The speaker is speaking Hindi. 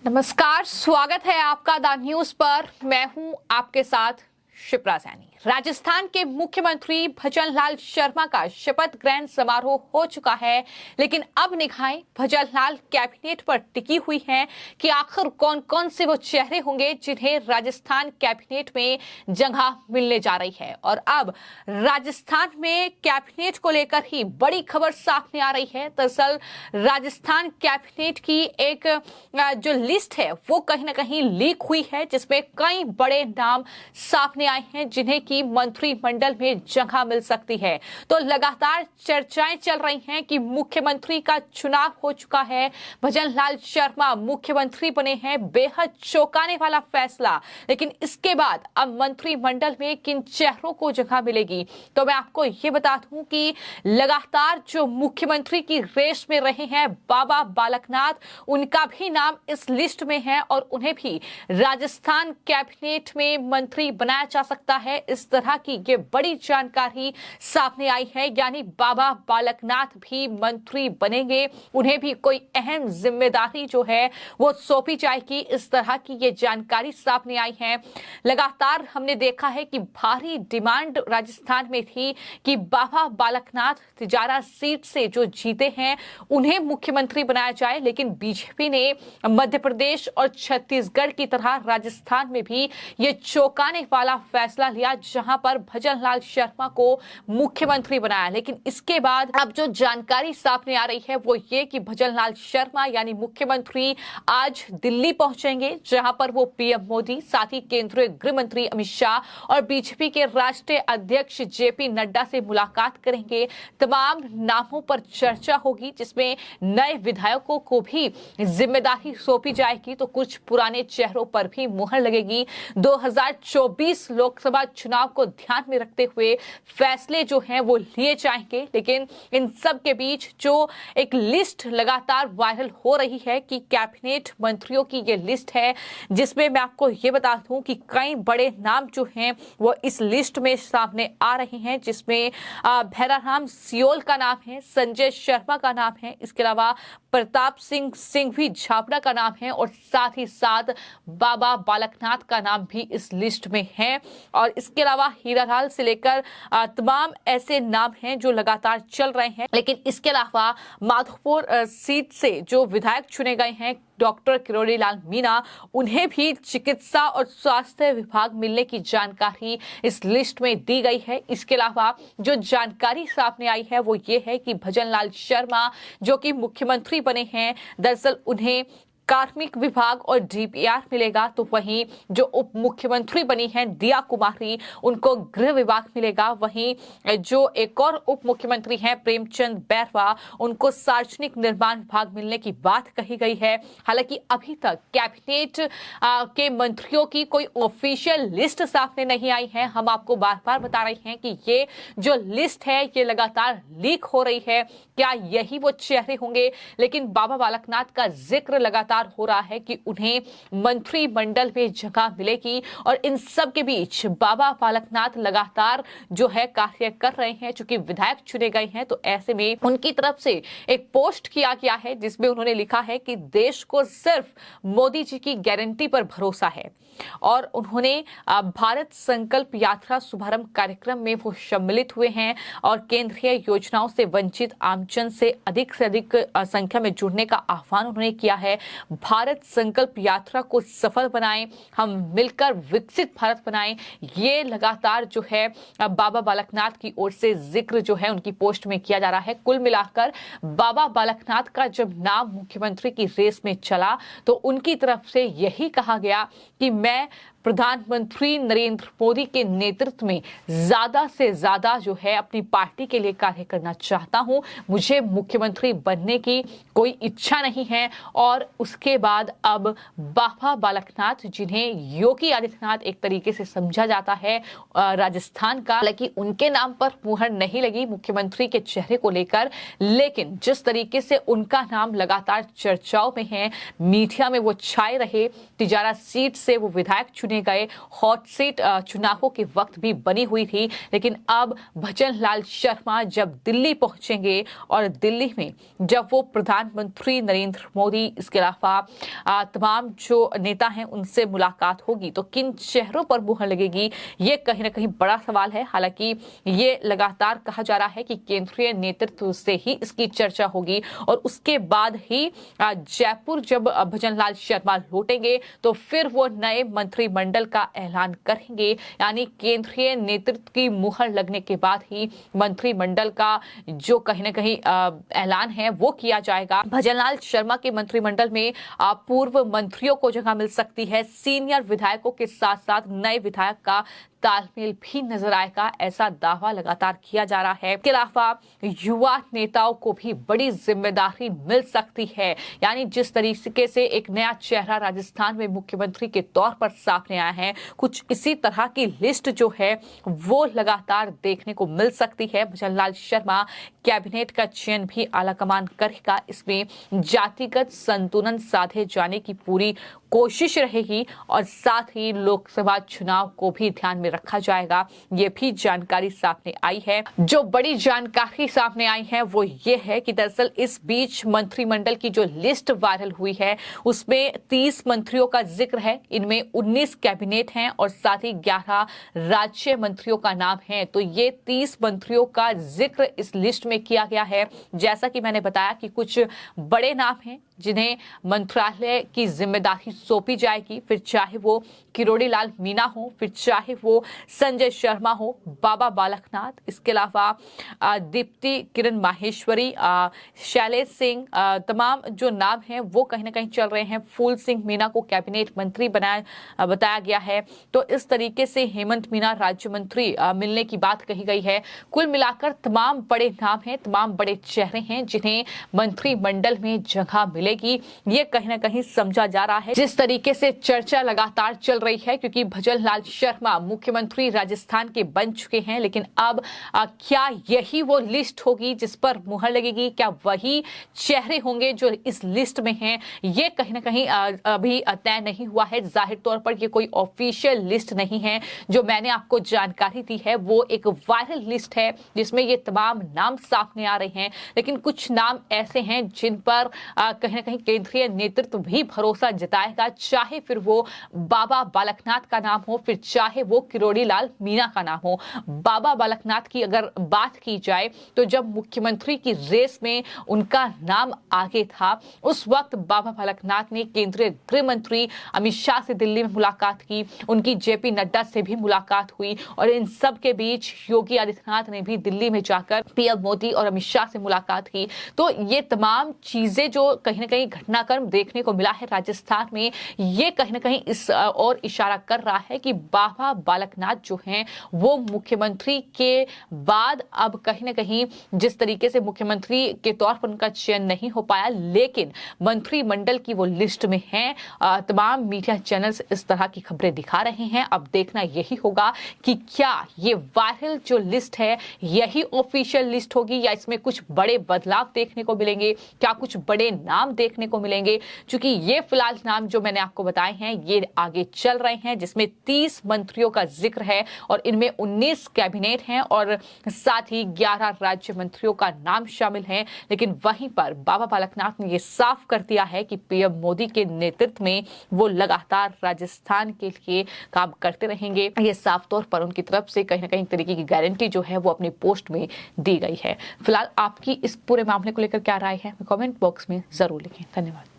नमस्कार, स्वागत है आपका द न्यूज पर। मैं हूं आपके साथ शिप्रा सैनी। राजस्थान के मुख्यमंत्री भजन लाल शर्मा का शपथ ग्रहण समारोह हो चुका है, लेकिन अब निगाहें भजन लाल कैबिनेट पर टिकी हुई हैं कि आखिर कौन कौन से वो चेहरे होंगे जिन्हें राजस्थान कैबिनेट में जगह मिलने जा रही है। और अब राजस्थान में कैबिनेट को लेकर ही बड़ी खबर सामने आ रही है। दरअसल राजस्थान कैबिनेट की एक जो लिस्ट है वो कहीं ना कहीं लीक हुई है, जिसमें कई बड़े नाम सामने आए हैं जिन्हें की मंत्रिमंडल में जगह मिल सकती है। तो लगातार चर्चाएं चल रही हैं कि मुख्यमंत्री का चुनाव हो चुका है, भजन लाल शर्मा मुख्यमंत्री बने हैं। बेहद चौंकाने वाला फैसला। लेकिन इसके बाद अब मंत्रिमंडल में किन चेहरों को जगह मिलेगी, तो मैं आपको ये बता दूं कि लगातार जो मुख्यमंत्री की रेस में रहे हैं बाबा बालकनाथ, उनका भी नाम इस लिस्ट में है और उन्हें भी राजस्थान कैबिनेट में मंत्री बनाया जा सकता है। इस तरह की ये बड़ी जानकारी सामने आई है, यानी बाबा बालकनाथ भी मंत्री बनेंगे, उन्हें भी कोई अहम जिम्मेदारी जो है वो सौंपी जाएगी। इस तरह की ये जानकारी सामने आई है। लगातार हमने देखा है कि भारी डिमांड राजस्थान में थी कि बाबा बालकनाथ तिजारा सीट से जो जीते हैं उन्हें मुख्यमंत्री बनाया जाए, लेकिन बीजेपी ने मध्य प्रदेश और छत्तीसगढ़ की तरह राजस्थान में भी ये चौंकाने वाला फैसला लिया, जहां पर भजन लाल शर्मा को मुख्यमंत्री बनाया। लेकिन इसके बाद अब जो जानकारी सामने आ रही है वो ये कि भजन लाल शर्मा यानी मुख्यमंत्री आज दिल्ली पहुंचेंगे, जहां पर वो पीएम मोदी, साथ ही केंद्रीय गृह मंत्री अमित शाह और बीजेपी के राष्ट्रीय अध्यक्ष जेपी नड्डा से मुलाकात करेंगे। तमाम नामों पर चर्चा होगी, जिसमें नए विधायकों को भी जिम्मेदारी सौंपी जाएगी, तो कुछ पुराने चेहरों पर भी मुहर लगेगी। 2024 लोकसभा चुनाव को ध्यान में रखते हुए फैसले जो हैं वो लिए जाएंगे। लेकिन इन सब के बीच जो एक लिस्ट लगातार वायरल हो रही है कि कैबिनेट मंत्रियों की ये लिस्ट है, जिसमें मैं आपको ये बता दूं कि कई बड़े नाम जो हैं वो इस लिस्ट में सामने आ रहे हैं, जिसमें भैराराम सियोल का नाम है, संजय शर्मा का नाम है, इसके अलावा प्रताप सिंह सिंघवी छाबड़ा का नाम है और साथ ही साथ बाबा बालकनाथ का नाम भी इस लिस्ट में है। और इसके अलावा हीरालाल से लेकर तमाम ऐसे नाम हैं जो लगातार चल रहे हैं। लेकिन इसके अलावा माधोपुर सीट से जो विधायक चुने गए हैं डॉक्टर किरोड़ी लाल मीणा, उन्हें भी चिकित्सा और स्वास्थ्य विभाग मिलने की जानकारी इस लिस्ट में दी गई है। इसके अलावा जो जानकारी सामने आई है वो ये है कि भजन लाल शर्मा जो कि मुख्यमंत्री बने हैं, दरअसल उन्हें कार्मिक विभाग और डीपीआर मिलेगा, तो वहीं जो उप मुख्यमंत्री बनी हैं दिया कुमारी, उनको गृह विभाग मिलेगा। वहीं जो एक और उप मुख्यमंत्री हैं प्रेमचंद बैरवा, उनको सार्वजनिक निर्माण विभाग मिलने की बात कही गई है। हालांकि अभी तक कैबिनेट के मंत्रियों की कोई ऑफिशियल लिस्ट सामने नहीं आई है। हम आपको बार बार बता रहे हैं कि ये जो लिस्ट है ये लगातार लीक हो रही है। क्या यही वो चेहरे होंगे? लेकिन बाबा बालकनाथ का जिक्र लगातार हो रहा है कि उन्हें मंत्रिमंडल में जगह मिलेगी, और इन सब के बीच बाबा बालकनाथ लगातार जो है कार्य कर रहे हैं। चूंकि विधायक चुने गए हैं तो ऐसे में उनकी तरफ से एक पोस्ट किया गया है जिसमें उन्होंने लिखा है कि देश को सिर्फ मोदी जी की गारंटी पर भरोसा है, और उन्होंने भारत संकल्प यात्रा शुभारंभ कार्यक्रम में वो सम्मिलित हुए हैं और केंद्रीय योजनाओं से वंचित आमजन से अधिक संख्या में जुड़ने का आह्वान उन्होंने किया है। भारत संकल्प यात्रा को सफल बनाएं, हम मिलकर विकसित भारत बनाएं, ये लगातार जो है बाबा बालकनाथ की ओर से जिक्र जो है उनकी पोस्ट में किया जा रहा है। कुल मिलाकर बाबा बालकनाथ का जब नाम मुख्यमंत्री की रेस में चला तो उनकी तरफ से यही कहा गया कि मैं प्रधानमंत्री नरेंद्र मोदी के नेतृत्व में ज्यादा से ज्यादा जो है अपनी पार्टी के लिए कार्य करना चाहता हूं, मुझे मुख्यमंत्री बनने की कोई इच्छा नहीं है। और उसके बाद अब बाबा बालकनाथ, जिन्हें योगी आदित्यनाथ एक तरीके से समझा जाता है राजस्थान का, हालांकि उनके नाम पर मुहर नहीं लगी मुख्यमंत्री के चेहरे को लेकर, लेकिन जिस तरीके से उनका नाम लगातार चर्चाओं में है, मीडिया में वो छाए रहे, तिजारा सीट से वो विधायक चुने गए हॉट सीट चुनावों के वक्त भी बनी हुई थी, लेकिन अब भजन लाल शर्मा जब दिल्ली पहुंचेंगे और दिल्ली में जब वो प्रधानमंत्री नरेंद्र मोदी, इसके अलावा तमाम जो नेता हैं उनसे मुलाकात होगी तो किन चेहरों पर मुहर लगेगी, ये कहीं ना कहीं बड़ा सवाल है। हालांकि ये लगातार कहा जा रहा है कि केंद्रीय नेतृत्व से ही इसकी चर्चा होगी और उसके बाद ही जयपुर जब भजन लाल शर्मा लौटेंगे तो फिर वो नए मंत्रिमंडल का ऐलान करेंगे। यानी केंद्रीय नेतृत्व की मुहर लगने के बाद ही मंत्रिमंडल का जो कहीं ना कहीं ऐलान है वो किया जाएगा। भजन लाल शर्मा के मंत्रिमंडल में पूर्व मंत्रियों को जगह मिल सकती है, सीनियर विधायकों के साथ साथ नए विधायक का तालमेल भी नजर आएगा, ऐसा दावा लगातार किया जा रहा है। इसके अलावा युवा नेताओं को भी बड़ी जिम्मेदारी मिल सकती है। यानी जिस तरीके से एक नया चेहरा राजस्थान में मुख्यमंत्री के तौर पर सामने आया है, कुछ इसी तरह की लिस्ट जो है वो लगातार देखने को मिल सकती है। भजन लाल शर्मा कैबिनेट का चयन भी आलाकमान करेगा, इसमें जातिगत संतुलन साधे जाने की पूरी कोशिश रहेगी और साथ ही लोकसभा चुनाव को भी ध्यान में रखा जाएगा। ये भी जानकारी सामने आई है। जो बड़ी जानकारी सामने आई है वो ये है कि दरअसल इस बीच मंत्रिमंडल की जो लिस्ट वायरल हुई है उसमें 30 मंत्रियों का जिक्र है, इनमें 19 कैबिनेट हैं और साथ ही 11 राज्य मंत्रियों का नाम है। तो ये 30 मंत्रियों का जिक्र इस लिस्ट में किया गया है। जैसा कि मैंने बताया कि कुछ बड़े नाम हैं जिन्हें मंत्रालय की जिम्मेदारी सौंपी जाएगी, फिर चाहे वो किरोड़ी लाल मीणा हो, फिर चाहे वो संजय शर्मा हो, बाबा बालकनाथ, इसके अलावा दीप्ति किरण माहेश्वरी, शैलेश सिंह, तमाम जो नाम हैं वो कहीं ना कहीं चल रहे हैं। फूल सिंह मीणा को कैबिनेट मंत्री बताया गया है। तो इस तरीके से हेमंत मीणा राज्य मंत्री मिलने की बात कही गई है। कुल मिलाकर तमाम बड़े नाम हैं, तमाम बड़े चेहरे हैं जिन्हें मंत्रिमंडल में जगह मिलेगी, ये कहीं ना कहीं समझा जा रहा है। जिस तरीके से चर्चा लगातार चल रही है, क्योंकि भजन लाल शर्मा मुख्यमंत्री राजस्थान के बन चुके हैं, लेकिन अब क्या यही वो लिस्ट होगी जिस पर मुहर लगेगी? क्या वही चेहरे होंगे जो इस लिस्ट में हैं? ये कहीं ना कहीं अभी तय नहीं हुआ है। जाहिर तौर पर ये कोई ऑफिशियल लिस्ट नहीं है। जो मैंने आपको जानकारी दी है वो एक वायरल लिस्ट है जिसमें ये तमाम नाम सामने आ रहे हैं, लेकिन कुछ नाम ऐसे हैं जिन पर कहीं ना कहीं केंद्रीय नेतृत्व भी भरोसा जताएगा, चाहे फिर वो बाबा बालकनाथ का नाम हो, फिर चाहे वो किरोड़ी लाल मीणा का नाम हो। बाबा बालकनाथ की अगर बात की जाए तो जब मुख्यमंत्री की रेस में उनका नाम आगे था, उस वक्त बाबा बालकनाथ ने केंद्रीय गृह मंत्री अमित शाह से दिल्ली में मुलाकात की, उनकी जेपी नड्डा से भी मुलाकात हुई और इन सब के बीच योगी आदित्यनाथ ने भी दिल्ली में जाकर पीएम मोदी और अमित शाह से मुलाकात की। तो ये तमाम चीजें जो कहीं ना कहीं घटनाक्रम देखने को मिला है राजस्थान में, ये कहीं ना कहीं इस और इशारा कर रहा है कि बाबा बालकनाथ जो हैं वो मुख्यमंत्री के बाद अब कहीं ना कहीं जिस तरीके से मुख्यमंत्री के तौर पर उनका चयन नहीं हो पाया, लेकिन मंत्रिमंडल की वो लिस्ट में है। तमाम मीडिया चैनल्स इस तरह की खबरें दिखा रहे हैं। अब देखना यही होगा कि क्या ये वायरल जो लिस्ट है यही ऑफिशियल लिस्ट होगी या इसमें कुछ बड़े बदलाव देखने को मिलेंगे, क्या कुछ बड़े नाम देखने को मिलेंगे। क्योंकि ये फिलहाल नाम जो मैंने आपको बताए हैं ये आगे चल रहे हैं, जिसमें 30 मंत्रियों का जिक्र है और इनमें 19 कैबिनेट हैं और साथ ही 11 राज्य मंत्रियों का नाम शामिल है। लेकिन वहीं पर बाबा बालकनाथ ने ये साफ कर दिया है कि पीएम मोदी के नेतृत्व में वो लगातार राजस्थान के लिए काम करते रहेंगे। ये साफ तौर पर उनकी तरफ से कहीं ना कहीं तरीके की गारंटी जो है वो अपनी पोस्ट में दी गई है। फिलहाल आपकी इस पूरे मामले को लेकर क्या राय है, कमेंट बॉक्स में जरूर लिखें। धन्यवाद।